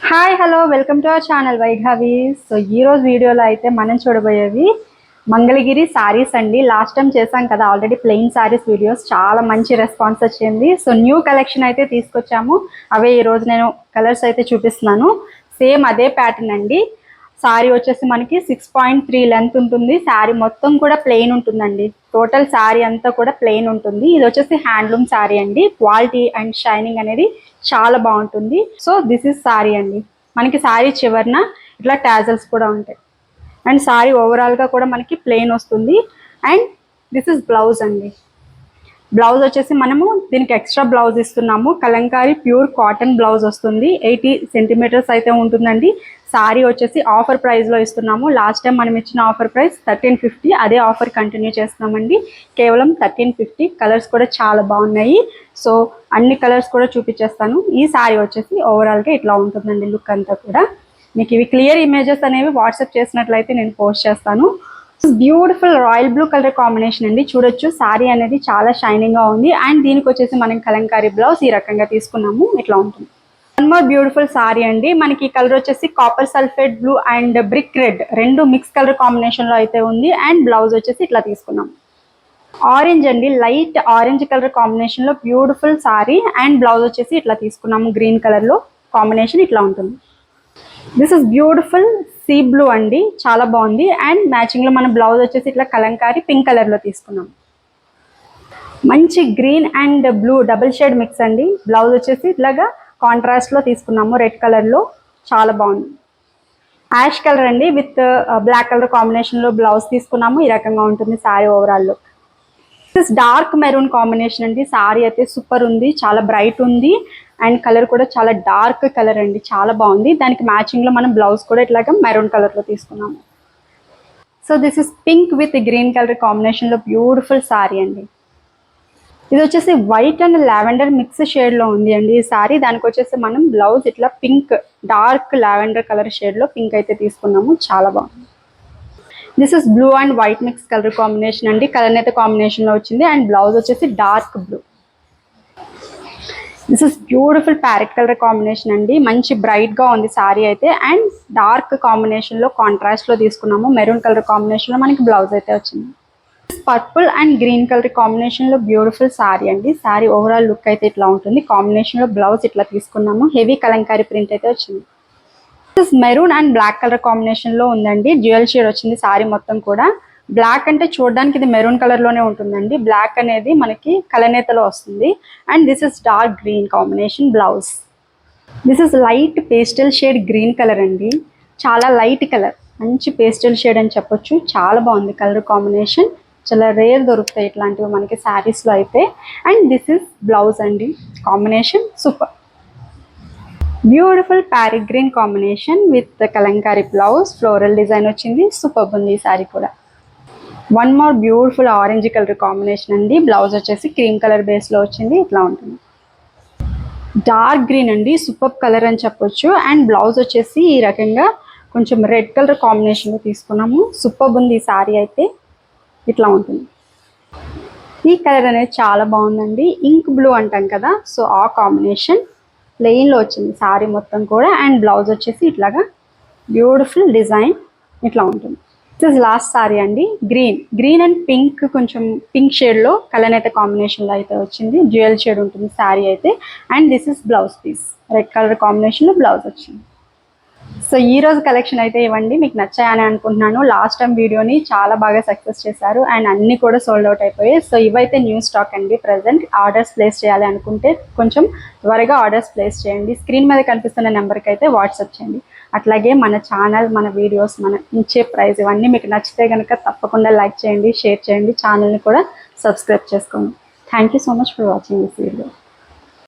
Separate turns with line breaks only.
Hi hello welcome to our channel Vaighavi. So ఈరోజు వీడియోలో అయితే మనం చూడబోయేవి మంగళగిరి శారీస్ అండి. లాస్ట్ టైం చేశాం కదా ఆల్రెడీ ప్లెయిన్ శారీస్ వీడియోస్, చాలా మంచి రెస్పాన్స్ వచ్చింది. సో న్యూ కలెక్షన్ అయితే తీసుకొచ్చాము. అవే ఈరోజు నేను కలర్స్ అయితే చూపిస్తున్నాను. సేమ్ అదే ప్యాటర్న్ అండి. శారీ వచ్చేసి మనకి 6.3 లెంత్ ఉంటుంది. శారీ మొత్తం కూడా ప్లెయిన్ ఉంటుందండి. టోటల్ శారీ అంతా కూడా ప్లెయిన్ ఉంటుంది. ఇది వచ్చేసి హ్యాండ్లూమ్ శారీ అండి. క్వాలిటీ అండ్ షైనింగ్ అనేది చాలా బాగుంటుంది. సో దిస్ ఇస్ శారీ అండి. మనకి శారీ చివరన ఇట్లా టాజల్స్ కూడా ఉంటాయి. అండ్ శారీ ఓవరాల్గా కూడా మనకి ప్లెయిన్ వస్తుంది. అండ్ దిస్ ఇస్ బ్లౌజ్ అండి. బ్లౌజ్ వచ్చేసి మనము దీనికి ఎక్స్ట్రా బ్లౌజ్ ఇస్తున్నాము. కలంకారీ ప్యూర్ కాటన్ బ్లౌజ్ వస్తుంది. 80 సెంటీమీటర్స్ అయితే ఉంటుందండి. శారీ వచ్చేసి ఆఫర్ ప్రైస్లో ఇస్తున్నాము. లాస్ట్ టైం మనం ఇచ్చిన ఆఫర్ ప్రైస్ 1350. అదే ఆఫర్ కంటిన్యూ చేస్తున్నామండి. కేవలం 1350. కలర్స్ కూడా చాలా బాగున్నాయి. సో అన్ని కలర్స్ కూడా చూపించేస్తాను. ఈ శారీ వచ్చేసి ఓవరాల్గా ఇట్లా ఉంటుందండి. లుక్ అంతా కూడా మీకు ఇవి క్లియర్ ఇమేజెస్ అనేవి వాట్సాప్ చేసినట్లయితే నేను పోస్ట్ చేస్తాను. Beautiful royal blue colour combination అండి. చూడొచ్చు శారీ అనేది చాలా షైనింగ్ గా ఉంది. అండ్ దీనికి వచ్చేసి మనం కలంకారీ బ్లౌజ్ ఈ రకంగా తీసుకున్నాము. ఇట్లా ఉంటుంది. వన్ మోర్ బ్యూటిఫుల్ శారీ అండి. మనకి కలర్ వచ్చేసి copper sulphate blue and brick red రెండు మిక్స్ కలర్ కాంబినేషన్ లో అయితే ఉంది. అండ్ బ్లౌజ్ వచ్చేసి ఇట్లా తీసుకున్నాం. ఆరెంజ్ అండి, లైట్ ఆరెంజ్ కలర్ కాంబినేషన్ లో బ్యూటిఫుల్ శారీ. అండ్ బ్లౌజ్ వచ్చేసి ఇట్లా తీసుకున్నాము. గ్రీన్ కలర్ లో కాంబినేషన్ ఇట్లా ఉంటుంది. This is beautiful sea blue అండి, చాలా బాగుంది. అండ్ మ్యాచింగ్ లో మన బ్లౌజ్ వచ్చేసి ఇట్లా కలంకారీ పింక్ కలర్ లో తీసుకున్నాం. మంచి green and blue double shade mix అండి. బ్లౌజ్ వచ్చేసి ఇట్లాగా కాంట్రాస్ట్ లో తీసుకున్నాము. రెడ్ కలర్ లో చాలా బాగుంది. యాష్ కలర్ అండి విత్ బ్లాక్ కలర్ కాంబినేషన్ లో బ్లౌజ్ తీసుకున్నాము. ఈ రకంగా ఉంటుంది sari overall look. This dark maroon combination అండి. శారీ అయితే సూపర్ ఉంది, చాలా బ్రైట్ ఉంది. అండ్ కలర్ కూడా చాలా డార్క్ కలర్ అండి, చాలా బాగుంది. దానికి మ్యాచింగ్ లో మనం బ్లౌజ్ కూడా ఇట్లాగా మెరూన్ కలర్ లో తీసుకున్నాము. So this is pink with green colour combination లో బ్యూటిఫుల్ శారీ అండి. ఇది వచ్చేసి white and lavender mix shade లో ఉంది అండి ఈ శారీ. దానికి వచ్చేసి మనం బ్లౌజ్ ఇట్లా pink dark lavender colour shade లో పింక్ అయితే తీసుకున్నాము. చాలా బాగుంది. This is blue and white mix colour combination అండి. కలర్ అయితే కాంబినేషన్ లో వచ్చింది. అండ్ బ్లౌజ్ వచ్చేసి dark blue. This is beautiful parrot colour combination అండి. మంచి బ్రైట్ గా ఉంది శారీ అయితే. అండ్ డార్క్ కాంబినేషన్ లో కాంట్రాస్ట్ లో తీసుకున్నాము. మెరూన్ కలర్ కాంబినేషన్ లో మనకి బ్లౌజ్ అయితే వచ్చింది. Purple and green colour combination లో బ్యూటిఫుల్ శారీ అండి. శారీ ఓవరాల్ లుక్ అయితే ఇట్లా ఉంటుంది. కాంబినేషన్ లో బ్లౌజ్ ఇట్లా తీసుకున్నాము. హెవీ కలంకారీ ప్రింట్ అయితే వచ్చింది. Maroon and black colour combination లో ఉందండి. డ్యూయల్ షేడ్ వచ్చింది శారీ మొత్తం కూడా. బ్లాక్ అంటే చూడడానికి ఇది మెరూన్ కలర్ లోనే ఉంటుందండి. బ్లాక్ అనేది మనకి కలనేతలో వస్తుంది. And this is dark green combination blouse. This is light pastel shade green colour అండి. చాలా లైట్ కలర్, మంచి పేస్టల్ షేడ్ అని చెప్పొచ్చు. చాలా బాగుంది కలర్ కాంబినేషన్. చాలా రేర్ దొరుకుతాయి ఇట్లాంటివి మనకి శారీస్ లో అయితే. అండ్ దిస్ ఇస్ బ్లౌజ్ అండి. Combination super. Beautiful parrot green combination with Kalamkari blouse. Floral design వచ్చింది. సూపర్ ఉంది ఈ శారీ కూడా. One more beautiful orange colour combination అండి. బ్లౌజ్ వచ్చేసి క్రీమ్ కలర్ బేస్ లో వచ్చింది. ఇట్లా ఉంటుంది. డార్క్ గ్రీన్ అండి, సూపర్ కలర్ అని చెప్పొచ్చు. అండ్ బ్లౌజ్ వచ్చేసి ఈ రకంగా కొంచెం రెడ్ కలర్ కాంబినేషన్ లో తీసుకున్నాము. సూపర్ ఉంది ఈ శారీ అయితే. ఇట్లా ఉంటుంది. ఈ కలర్ అనేది చాలా బాగుందండి. ఇంక్ బ్లూ అంటాం కదా, సో ఆ కాంబినేషన్ ప్లెయిన్ లో వచ్చింది శారీ మొత్తం కూడా. అండ్ బ్లౌజ్ వచ్చేసి ఇట్లాగా బ్యూటిఫుల్ డిజైన్ ఇట్లా ఉంటుంది. దిస్ ఇస్ లాస్ట్ శారీ అండి. గ్రీన్ అండ్ పింక్, కొంచెం పింక్ షేడ్ లో కలనేత కాంబినేషన్ లో అయితే వచ్చింది. డ్యూయల్ షేడ్ ఉంటుంది శారీ అయితే. And this is blouse piece. Red colour combination లో బ్లౌజ్ వచ్చింది. సో ఈ రోజు కలెక్షన్ అయితే ఇవ్వండి. మీకు నచ్చాయని అనుకుంటున్నాను. లాస్ట్ టైం వీడియోని చాలా బాగా సక్సెస్ చేశారు. అండ్ అన్ని కూడా సోల్డ్ అవుట్ అయిపోయాయి. సో ఇవైతే న్యూ స్టాక్ అండి. ప్రజెంట్ ఆర్డర్స్ ప్లేస్ చేయాలి అనుకుంటే కొంచెం త్వరగా ఆర్డర్స్ ప్లేస్ చేయండి. స్క్రీన్ మీద కనిపిస్తున్న నెంబర్కి అయితే వాట్సాప్ చేయండి. అట్లాగే మన ఛానల్, మన వీడియోస్, మన ఇచ్చే ప్రైస్ ఇవన్నీ మీకు నచ్చితే కనుక తప్పకుండా లైక్ చేయండి, షేర్ చేయండి. ఛానల్ని కూడా సబ్స్క్రైబ్ చేసుకోండి. Thank you so much for watching this video.